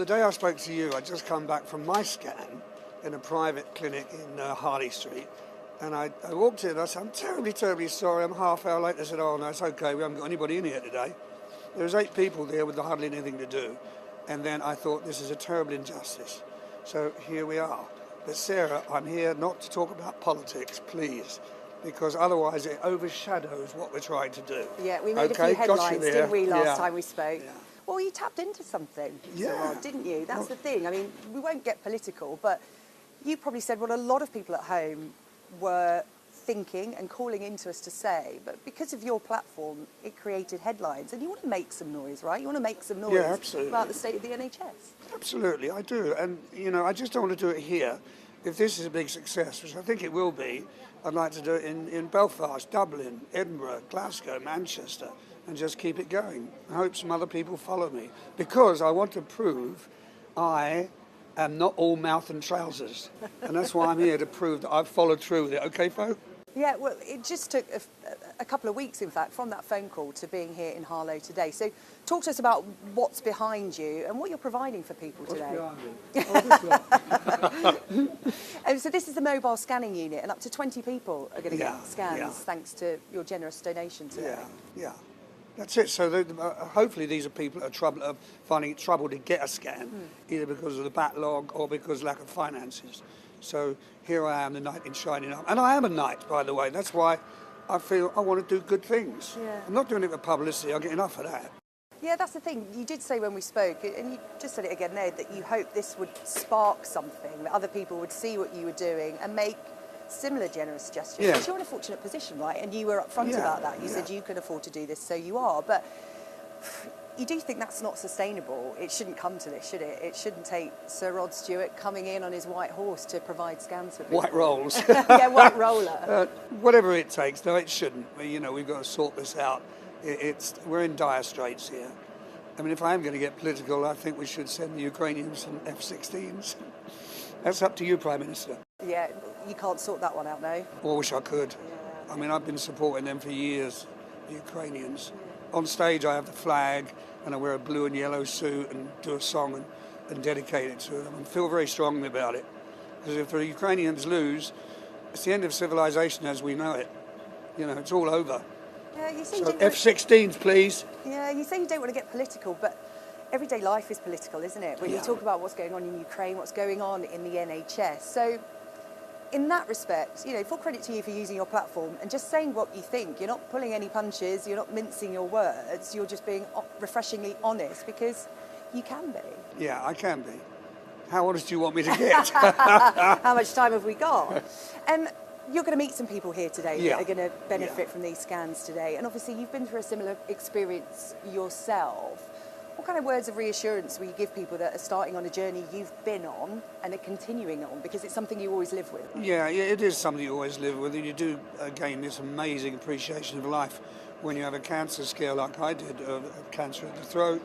The day I spoke to you, I'd just come back from my scan in a private clinic in Harley Street. And I walked in and I said, I'm terribly, terribly sorry, I'm half hour late. They said, oh no, it's okay, we haven't got anybody in here today. There was 8 people there with hardly anything to do. And then I thought, this is a terrible injustice. So here we are. But Sarah, I'm here not to talk about politics, please, because otherwise it overshadows what we're trying to do. Yeah, we made a few headlines, didn't we, last time we spoke? Yeah. Well, you tapped into something, yeah. Rod, didn't you? That's the thing. I mean, we won't get political, but you probably said what a lot of people at home were thinking and calling into us to say, but because of your platform, it created headlines. And you want to make some noise, right? You want to make some noise about the state of the NHS. Absolutely, I do. And, you know, I just don't want to do it here. If this is a big success, which I think it will be, I'd like to do it in Belfast, Dublin, Edinburgh, Glasgow, Manchester, and just keep it going. I hope some other people follow me, because I want to prove I am not all mouth and trousers. And that's why I'm here, to prove that I've followed through with it. Okay, folk? Yeah, well, it just took a couple of weeks, in fact, from that phone call to being here in Harlow today. So talk to us about what's behind you and what you're providing for people today. So this is the mobile scanning unit, and up to 20 people are going to get scans thanks to your generous donation today. Yeah. That's it. So hopefully these are people that are finding it trouble to get a scan, either because of the backlog or because of lack of finances. So here I am, the knight in shining armour. And I am a knight, by the way. That's why I feel I want to do good things. Yeah. I'm not doing it for publicity. I get enough of that. Yeah, that's the thing. You did say when we spoke, and you just said it again there, that you hope this would spark something, that other people would see what you were doing and make similar generous gestures. Yeah. Because you're in a fortunate position, right? And you were upfront about that. You said you could afford to do this, so you are. But you do think that's not sustainable. It shouldn't come to this, should it? It shouldn't take Sir Rod Stewart coming in on his white horse to provide scans for people. White rolls. Yeah, white roller. Whatever it takes. No, it shouldn't. You know, we've got to sort this out. We're in dire straits here. I mean, if I am going to get political, I think we should send the Ukrainians some F-16s. That's up to you, Prime Minister. Yeah, you can't sort that one out, no? Well, I wish I could. Yeah. I mean, I've been supporting them for years, the Ukrainians. On stage, I have the flag, and I wear a blue and yellow suit and do a song and dedicate it to them, and feel very strongly about it. Because if the Ukrainians lose, it's the end of civilization as we know it. You know, it's all over. Yeah, you say so F-16s, please. Yeah, you say you don't want to get political, but everyday life is political, isn't it? When you talk about what's going on in Ukraine, what's going on in the NHS. So in that respect, you know, full credit to you for using your platform and just saying what you think. You're not pulling any punches, you're not mincing your words, you're just being refreshingly honest, because you can be. Yeah, I can be. How honest do you want me to get? How much time have we got? You're going to meet some people here today that are going to benefit from these scans today. And obviously you've been through a similar experience yourself. What kind of words of reassurance will you give people that are starting on a journey you've been on and are continuing on, because it's something you always live with? Yeah, it is something you always live with, and you do gain this amazing appreciation of life when you have a cancer scare like I did, of cancer of the throat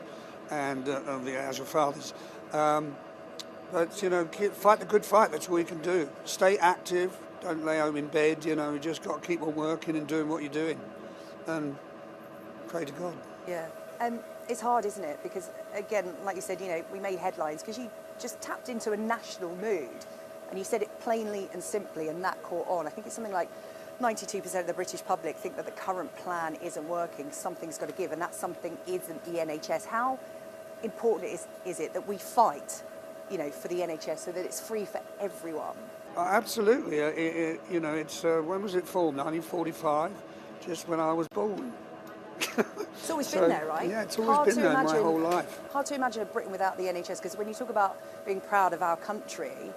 and as your father's. But, you know, fight the good fight, that's all you can do. Stay active, don't lay home in bed, you know, you just got to keep on working and doing what you're doing. And pray to God. Yeah. It's hard, isn't it? Because, again, like you said, you know, we made headlines because you just tapped into a national mood and you said it plainly and simply, and that caught on. I think it's something like 92% of the British public think that the current plan isn't working, something's got to give, and that something isn't the NHS. How important is it that we fight, you know, for the NHS so that it's free for everyone? Absolutely. You know, it's, when was it formed? 1945, just when I was born. It's always been there, right? Yeah, it's always been there my whole life. Hard to imagine a Britain without the NHS, because when you talk about being proud of our country,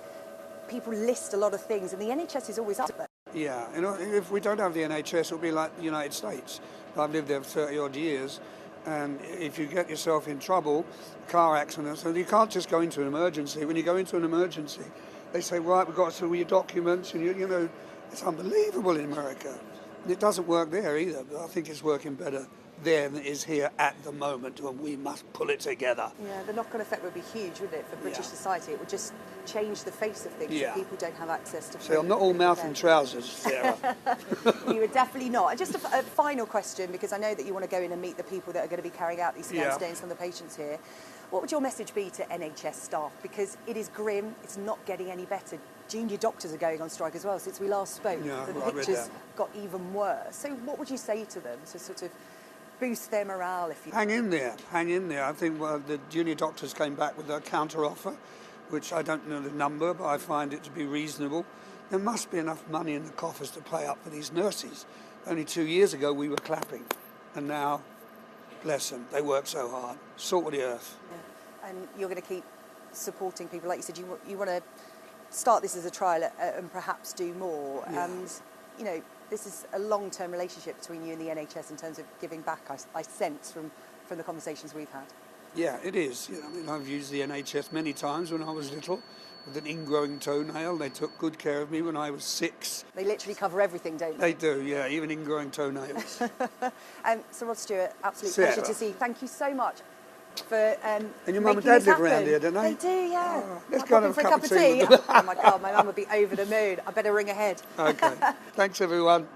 people list a lot of things, and the NHS is always up there. Yeah, you know, if we don't have the NHS, it'll be like the United States. I've lived there for 30-odd years, and if you get yourself in trouble, car accidents, and you can't just go into an emergency. When you go into an emergency, they say, right, we've got to see all your documents, and you know, it's unbelievable in America. And it doesn't work there either, but I think it's working better there than it is here at the moment, and we must pull it together. Yeah, the knock-on effect would be huge, wouldn't it, for British society? It would just change the face of things if people don't have access to food. So I'm not all mouth and trousers, Sarah. You are definitely not. And just a final question, because I know that you want to go in and meet the people that are going to be carrying out these scans today and some of the patients here. What would your message be to NHS staff? Because it is grim, it's not getting any better. Junior doctors are going on strike as well since we last spoke. Yeah, the I read pictures that. got even worse. So what would you say to them to sort of boost their morale? If you Hang in there, hang in there. I think the junior doctors came back with a counter offer, which I don't know the number, but I find it to be reasonable. There must be enough money in the coffers to pay up for these nurses. Only 2 years ago we were clapping, and now, bless them, they work so hard. Salt of the earth. Yeah. And you're going to keep supporting people, like you said, you want to start this as a trial and perhaps do more. Yeah. And, you know, this is a long-term relationship between you and the NHS in terms of giving back, I sense from the conversations we've had. Yeah, it is. You know, I mean, I've used the NHS many times when I was little with an ingrowing toenail. They took good care of me when I was 6. They literally cover everything, don't they? They do, yeah, even ingrowing toenails. So Rod Stewart, absolute Sarah. pleasure to see you. Thank you so much for And your mum and making dad this live happen. around here, don't they? They do, yeah. Oh, let's Might go pop and in have for a cup of tea. with them. Oh my God, my mum would be over the moon. I better ring ahead. Okay. Thanks, everyone.